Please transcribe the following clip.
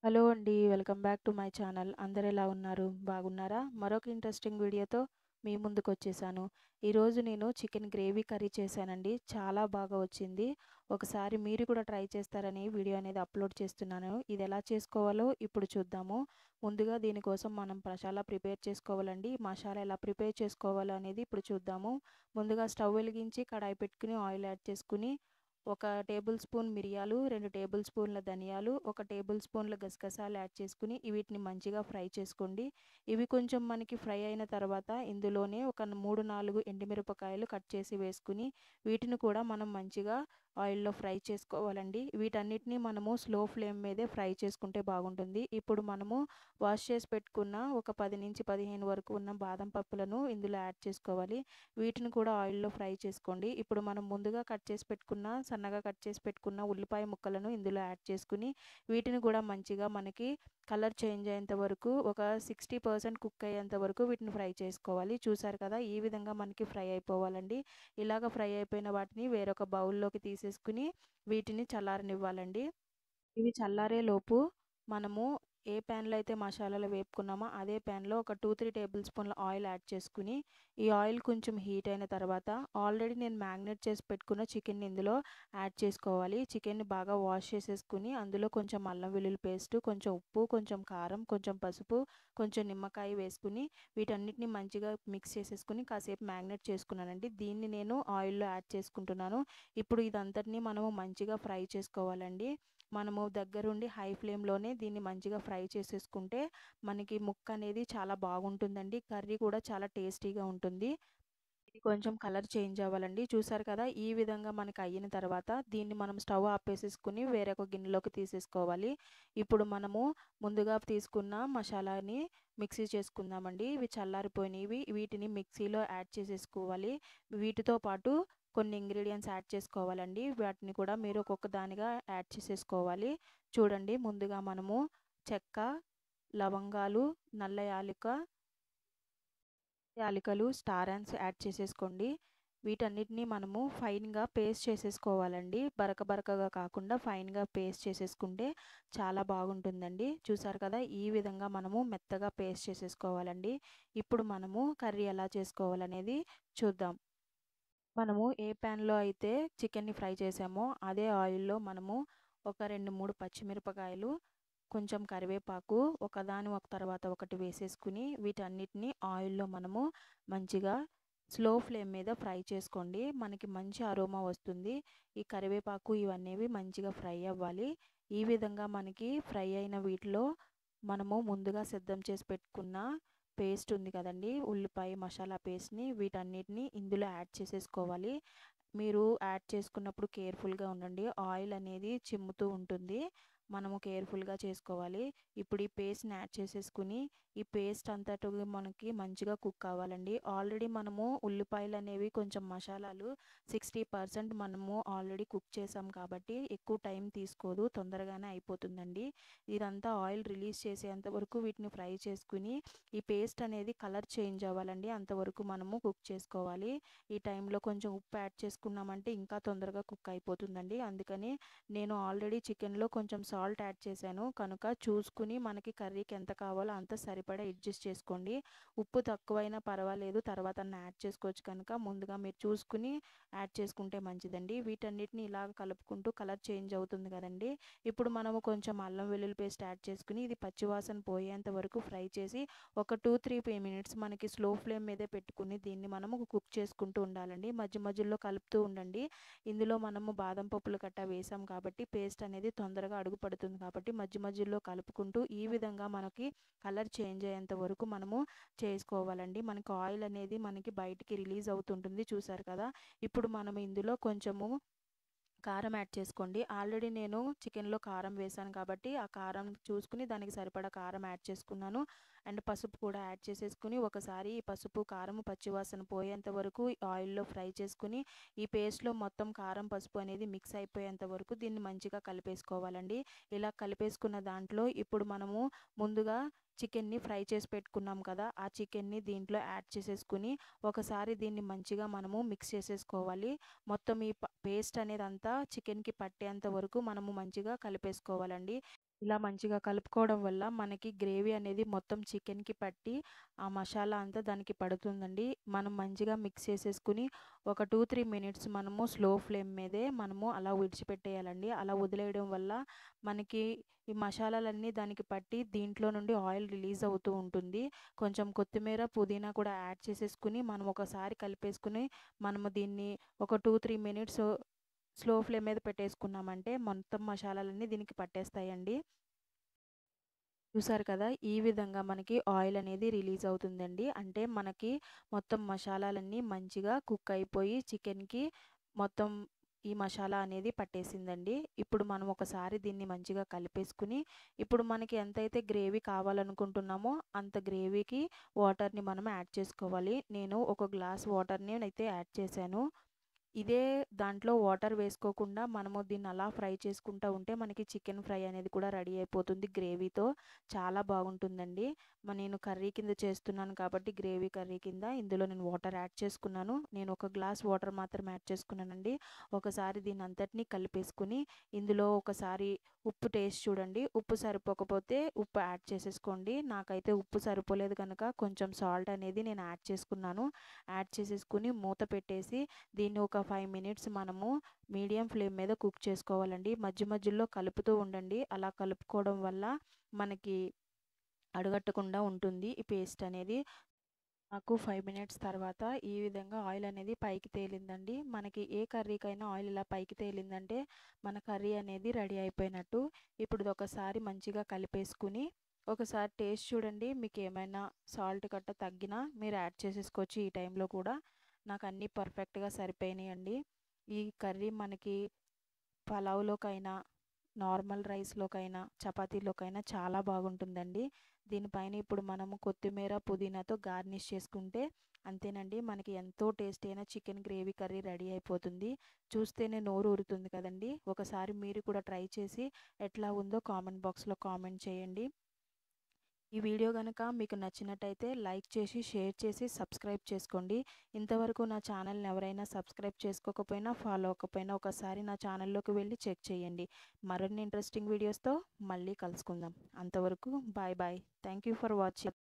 Hello అండి. Welcome back to my channel. అందరూ ఎలా ఉన్నారు? బాగున్నారా? మరొక ఇంట్రెస్టింగ్ వీడియోతో మీ ముందుకొచ్చేసాను. ఈరోజు నేను చికెన్ గ్రేవీ కర్రీ చేశానండి. చాలా బాగా వచ్చింది. ఒకసారి మీరు కూడా ట్రై చేస్తారని వీడియో అనేది అప్లోడ్ చేస్తున్నాను. ఇది ఎలా చేసుకోవాలో ఇప్పుడు చూద్దాము. ముందుగా దీనికోసం మనం మసాలా ప్రిపేర్ చేసుకోవాలండి. మసాలా ఎలా ప్రిపేర్ చేసుకోవాలో అనేది ఇప్పుడు చూద్దాము. ముందుగా స్టవ్ వెలిగించి కడాయి పెట్టుకుని ఆయిల్ యాడ్ చేసుకుని ఒక టేబుల్ స్పూన్ మిరియాలు, 2 టేబుల్ స్పూన్ల ధనియాలు, 1 టేబుల్ స్పూన్ల గసగసాలు యాడ్ చేసుకుని వీటిని మంచిగా ఫ్రై చేసుకోండి. ఇవి కొంచెం మనకి ఫ్రై అయిన తర్వాత ఇందులోనే ఒక 3, 4 ఎండుమిరపకాయలు కట్ చేసి వేసుకుని వీటిని కూడా మనం మంచిగా ఆయిల్లో ఫ్రై చేసుకోవాలండి. వీటన్నిటిని మనము స్లో ఫ్లేమ్ మీదే ఫ్రై చేసుకుంటే బాగుంటుంది. ఇప్పుడు మనము వాష్ చేసి పెట్టుకున్న ఒక 10 నుంచి 15 వరకు ఉన్న బాదం పప్పులను ఇందులో యాడ్ చేసుకోవాలి. వీటిని కూడా ఆయిల్లో ఫ్రై చేసుకోండి. ఇప్పుడు మనం ముందుగా సన్నగా కట్ చేసి పెట్టుకున్న ఉల్లిపాయ ముక్కలను ఇందులో యాడ్ చేసుకుని వీటిని కూడా మంచిగా మనకి కలర్ చేంజ్ అయ్యేంత వరకు ఒక 60% కుక్ అయ్యేంత వరకు వీటిని ఫ్రై చేసుకోవాలి. చూసారు కదా, ఈ విధంగా మనకి ఫ్రై అయిపోవాలండి. ఇలాగ ఫ్రై అయిపోయిన వాటిని వేరొక బౌల్లోకి తీసేసుకుని వీటిని చల్లారనివ్వాలండి. ఇవి చల్లారే లోపు మనము ఏ ప్యాన్లో అయితే మసాలాలు వేపుకున్నామో అదే ప్యాన్లో ఒక 2-3 టేబుల్ స్పూన్ల ఆయిల్ యాడ్ చేసుకుని ఈ ఆయిల్ కొంచెం హీట్ అయిన తర్వాత ఆల్రెడీ నేను మ్యాగ్నేట్ చేసి పెట్టుకున్న చికెన్ని ఇందులో యాడ్ చేసుకోవాలి. చికెన్ని బాగా వాష్ చేసేసుకుని అందులో కొంచెం అల్లం వెల్లుల్లి పేస్ట్, కొంచెం ఉప్పు, కొంచెం కారం, కొంచెం పసుపు, కొంచెం నిమ్మకాయ వేసుకుని వీటన్నిటిని మంచిగా మిక్స్ చేసేసుకుని కాసేపు మ్యాగ్నేట్ చేసుకున్నానండి. దీన్ని నేను ఆయిల్లో యాడ్ చేసుకుంటున్నాను. ఇప్పుడు ఇదంతటిని మనము మంచిగా ఫ్రై చేసుకోవాలండి. మనము దగ్గరుండి హై ఫ్లేమ్లోనే దీన్ని మంచిగా ఫ్రై చేసేసుకుంటే మనకి ముక్క అనేది చాలా బాగుంటుందండి. కర్రీ కూడా చాలా టేస్టీగా ఉంటుంది. ఇది కొంచెం కలర్ చేంజ్ అవ్వాలండి. చూసారు కదా, ఈ విధంగా మనకి అయిన తర్వాత దీన్ని మనం స్టవ్ ఆపేసేసుకుని వేరొక గిన్నెలోకి తీసేసుకోవాలి. ఇప్పుడు మనము ముందుగా తీసుకున్న మసాలాని మిక్సీ చేసుకుందామండి. ఇవి చల్లారిపోయినవి. వీటిని మిక్సీలో యాడ్ చేసేసుకోవాలి. వీటితో పాటు కొన్ని ఇంగ్రీడియంట్స్ యాడ్ చేసుకోవాలండి. వాటిని కూడా మీరు ఒక్కొక్క దానిగా యాడ్ చేసేసుకోవాలి. చూడండి, ముందుగా మనము చెక్క, లవంగాలు, నల్ల యాలకులు, స్టార్ యాన్స్ యాడ్ చేసేసుకోండి. వీటన్నిటిని మనము ఫైన్గా పేస్ట్ చేసేసుకోవాలండి. బరకగా కాకుండా ఫైన్గా పేస్ట్ చేసేసుకుంటే చాలా బాగుంటుందండి. చూసారు కదా, ఈ విధంగా మనము మెత్తగా పేస్ట్ చేసేసుకోవాలండి. ఇప్పుడు మనము కర్రీ ఎలా చేసుకోవాలనేది చూద్దాం. మనము ఏ ప్యాన్లో అయితే చికెన్ని ఫ్రై చేసామో అదే ఆయిల్లో మనము ఒక 2-3 పచ్చిమిరపకాయలు, కొంచెం కరివేపాకు ఒక తర్వాత ఒకటి వేసేసుకుని వీటన్నిటిని ఆయిల్లో మనము మంచిగా స్లో ఫ్లేమ్ మీద ఫ్రై చేసుకోండి. మనకి మంచి అరోమా వస్తుంది. ఈ కరివేపాకు ఇవన్నీ మంచిగా ఫ్రై అవ్వాలి. ఈ విధంగా మనకి ఫ్రై అయిన వీటిలో మనము ముందుగా సిద్ధం చేసి పెట్టుకున్న పేస్ట్ ఉంది కదండి, ఉల్లిపాయ మసాలా పేస్ట్ని వీటన్నిటిని ఇందులో యాడ్ చేసేసుకోవాలి. మీరు యాడ్ చేసుకున్నప్పుడు కేర్ఫుల్గా ఉండండి. ఆయిల్ అనేది చిమ్ముతూ ఉంటుంది. మనము కేర్ఫుల్గా చేసుకోవాలి. ఇప్పుడు ఈ పేస్ట్ని యాడ్ చేసేసుకుని ఈ పేస్ట్ అంతటి మనకి మంచిగా కుక్ అవ్వాలండి. ఆల్రెడీ మనము ఉల్లిపాయలు అనేవి కొంచెం మసాలాలు 60% మనము ఆల్రెడీ కుక్ చేసాం కాబట్టి ఎక్కువ టైం తీసుకోదు, తొందరగానే అయిపోతుందండి. ఇదంతా ఆయిల్ రిలీజ్ చేసేంత వరకు వీటిని ఫ్రై చేసుకుని ఈ పేస్ట్ అనేది కలర్ చేంజ్ అవ్వాలండి. అంతవరకు మనము కుక్ చేసుకోవాలి. ఈ టైంలో కొంచెం ఉప్పు యాడ్ చేసుకున్నామంటే ఇంకా తొందరగా కుక్ అయిపోతుందండి. అందుకని నేను ఆల్రెడీ చికెన్లో కొంచెం సాల్ట్ యాడ్ చేశాను కనుక చూసుకుని మనకి కర్రీకి ఎంత కావాలో అంత సరిపడా అడ్జస్ట్ చేసుకోండి. ఉప్పు తక్కువైనా పర్వాలేదు, తర్వాత యాడ్ చేసుకోవచ్చు కనుక ముందుగా మీరు చూసుకుని యాడ్ చేసుకుంటే మంచిదండి. వీటన్నిటిని ఇలాగ కలుపుకుంటూ కలర్ చేంజ్ అవుతుంది కదండి. ఇప్పుడు మనము కొంచెం అల్లం వెల్లుల్లి పేస్ట్ యాడ్ చేసుకుని ఇది పచ్చివాసన పోయేంత వరకు ఫ్రై చేసి ఒక 2-3 మినిట్స్ మనకి స్లో ఫ్లేమ్ మీదే పెట్టుకుని దీన్ని మనము కుక్ చేసుకుంటూ ఉండాలండి. మధ్యలో కలుపుతూ ఉండండి. ఇందులో మనము బాదం పప్పులు గట్టా వేసాం కాబట్టి పేస్ట్ అనేది తొందరగా అడుగు పడుతుంది కాబట్టి మధ్యలో కలుపుకుంటూ ఈ విధంగా మనకి కలర్ చేంజ్ అయ్యేంత వరకు మనము చేసుకోవాలండి. మనకి ఆయిల్ అనేది మనకి బయటికి రిలీజ్ అవుతుంటుంది. చూసారు కదా, ఇప్పుడు మనం ఇందులో కొంచెము కారం యాడ్ చేసుకోండి. ఆల్రెడీ నేను చికెన్లో కారం వేసాను కాబట్టి ఆ కారం చూసుకుని దానికి సరిపడా కారం యాడ్ చేసుకున్నాను. అండ్ పసుపు కూడా యాడ్ చేసేసుకుని ఒకసారి ఈ పసుపు కారం పచ్చివాసన పోయేంత వరకు ఆయిల్లో ఫ్రై చేసుకుని ఈ పేస్ట్లో మొత్తం కారం పసుపు అనేది మిక్స్ అయిపోయేంత వరకు దీన్ని మంచిగా కలిపేసుకోవాలండి. ఇలా కలిపేసుకున్న దాంట్లో ఇప్పుడు మనము ముందుగా చికెన్ని ఫ్రై చేసి పెట్టుకున్నాం కదా, ఆ చికెన్ని దీంట్లో యాడ్ చేసేసుకుని ఒకసారి దీన్ని మంచిగా మనము మిక్స్ చేసేసుకోవాలి. మొత్తం ఈ పేస్ట్ అనేది అంతా చికెన్కి పట్టేంత వరకు మనము మంచిగా కలిపేసుకోవాలండి. ఇలా మంచిగా కలుపుకోవడం వల్ల మనకి గ్రేవీ అనేది మొత్తం చికెన్‌కి పట్టి, ఆ మసాలా అంతా దానికి పడుతుందండి. మనం మంచిగా మిక్స్ చేసేసుకొని ఒక 2, 3 మినిట్స్ మనము స్లో ఫ్లేమ్ మీదే మనము అలా విడిచిపెట్టేయాలండి. అలా వదిలేయడం వల్ల మనకి ఈ మసాలాలన్నీ దానికి పట్టి దీంట్లో నుండి ఆయిల్ రిలీజ్ అవుతూ ఉంటుంది. కొంచెం కొత్తిమీర, పుదీనా కూడా యాడ్ చేసేసుకొని మనం ఒకసారి కలిపేసుకొని మనము దీన్ని ఒక 2, 3 మినిట్స్ స్లో ఫ్లేమ్ మీద పెట్టేసుకున్నామంటే మొత్తం మసాలాలన్నీ దీనికి పట్టేస్తాయండి. చూసారు కదా! ఈ విధంగా మనకి ఆయిల్ అనేది రిలీజ్ అవుతుందండి. అంటే మనకి మొత్తం మసాలాలన్నీ మంచిగా కుక్ అయిపోయి చికెన్‌కి మొత్తం ఈ మసాలా అనేది పట్టేసిందండి. ఇప్పుడు మనం ఒకసారి దీన్ని మంచిగా కలిపేసుకొని, ఇప్పుడు మనకి ఎంతైతే గ్రేవీ కావాలనుకుంటున్నామో అంత గ్రేవీకి వాటర్‌ని మనం యాడ్ చేసుకోవాలి. నేను ఒక గ్లాస్ వాటర్‌ని అయితే యాడ్ చేశాను. ఇదే దాంట్లో వాటర్ వేసుకోకుండా మనము దీన్ని అలా ఫ్రై చేసుకుంటా ఉంటే మనకి చికెన్ ఫ్రై అనేది కూడా రెడీ అయిపోతుంది గ్రేవీతో. చాలా బాగుంటుందండి. నేను కర్రీ కింద చేస్తున్నాను కాబట్టి గ్రేవీ కర్రీ కింద ఇందులో నేను వాటర్ యాడ్ చేసుకున్నాను. నేను ఒక గ్లాస్ వాటర్ మాత్రం యాడ్ చేసుకున్నానండి. ఒకసారి దీన్ని అంతటిని కలిపేసుకుని ఇందులో ఒకసారి ఉప్పు టేస్ట్ చూడండి. ఉప్పు సరిపోకపోతే ఉప్పు యాడ్ చేసేసుకోండి. నాకైతే ఉప్పు సరిపోలేదు కనుక కొంచెం సాల్ట్ అనేది నేను యాడ్ చేసుకున్నాను. యాడ్ చేసేసుకుని మూత పెట్టేసి దీన్ని ఒక 5 మినిట్స్ మనము మీడియం ఫ్లేమ్ మీద కుక్ చేసుకోవాలండి. మధ్య మధ్యలో కలుపుతూ ఉండండి. అలా కలుపుకోవడం వల్ల మనకి అడుగట్టకుండా ఉంటుంది ఈ పేస్ట్ అనేది. నాకు 5 మినిట్స్ తర్వాత ఈ విధంగా ఆయిల్ అనేది పైకి తేలిందండి. మనకి ఏ కర్రీకైనా ఆయిల్ ఇలా పైకి తేలిందంటే మన కర్రీ అనేది రెడీ అయిపోయినట్టు. ఇప్పుడు ఒకసారి మంచిగా కలిపేసుకుని ఒకసారి టేస్ట్ చూడండి. మీకు ఏమైనా సాల్ట్ గట్ట తగ్గినా మీరు యాడ్ చేసేసుకోవచ్చు ఈ టైంలో కూడా. నాకు అన్నీ పర్ఫెక్ట్గా సరిపోయినాయండి. ఈ కర్రీ మనకి పలావ్లోకైనా నార్మల్ రైస్లోకైనా చపాతీలోకైనా చాలా బాగుంటుందండి. దీనిపైన ఇప్పుడు మనము కొత్తిమీర పుదీనాతో గార్నిష్ చేసుకుంటే అంతేనండి, మనకి ఎంతో టేస్టీ అయిన చికెన్ గ్రేవీ కర్రీ రెడీ అయిపోతుంది. చూస్తేనే నోరు ఊరుతుంది కదండి. ఒకసారి మీరు కూడా ట్రై చేసి ఎట్లా ఉందో కామెంట్ బాక్స్లో కామెంట్ చేయండి. ఈ వీడియో కనుక మీకు నచ్చినట్టయితే లైక్ చేసి షేర్ చేసి సబ్స్క్రైబ్ చేసుకోండి. ఇంతవరకు నా ఛానల్ని ఎవరైనా సబ్స్క్రైబ్ చేసుకోకపోయినా ఫాలో అవ్వకపోయినా ఒకసారి నా ఛానల్లోకి వెళ్ళి చెక్ చేయండి. మరిన్ని ఇంట్రెస్టింగ్ వీడియోస్తో మళ్ళీ కలుసుకుందాం. అంతవరకు bye bye. Thank you for watching.